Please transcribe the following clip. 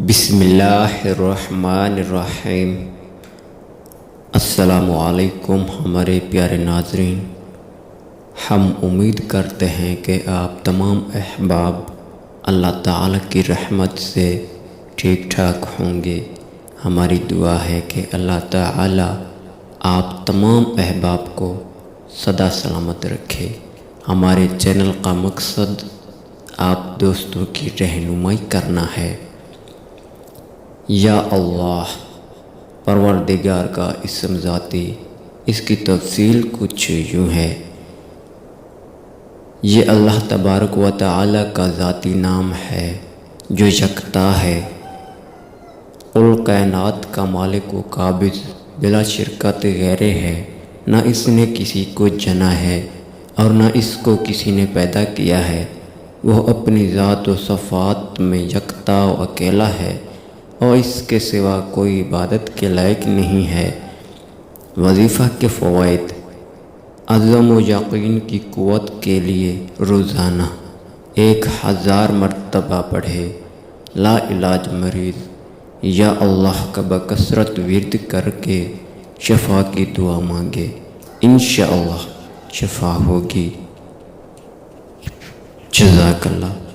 بسم اللہ الرحمن الرحیم۔ السلام علیکم ہمارے پیارے ناظرین، ہم امید کرتے ہیں کہ آپ تمام احباب اللہ تعالیٰ کی رحمت سے ٹھیک ٹھاک ہوں گے۔ ہماری دعا ہے کہ اللہ تعالیٰ آپ تمام احباب کو سدا سلامت رکھے۔ ہمارے چینل کا مقصد آپ دوستوں کی رہنمائی کرنا ہے۔ یا اللہ، پروردگار کا اسم ذاتی، اس کی تفصیل کچھ یوں ہے۔ یہ اللہ تبارک و تعالی کا ذاتی نام ہے جو یکتا ہے، کل کائنات کا مالک و قابض، بلا شرکت غیرے ہے۔ نہ اس نے کسی کو جنا ہے اور نہ اس کو کسی نے پیدا کیا ہے۔ وہ اپنی ذات و صفات میں یکتا و اکیلا ہے اور اس کے سوا کوئی عبادت کے لائق نہیں ہے۔ وظیفہ کے فوائد: عزم و یقین کی قوت کے لیے روزانہ 1000 مرتبہ پڑھے۔ لا علاج مریض یا اللہ کا بکثرت ورد کر کے شفا کی دعا مانگے، انشاءاللہ شفا ہوگی۔ جزاک اللہ۔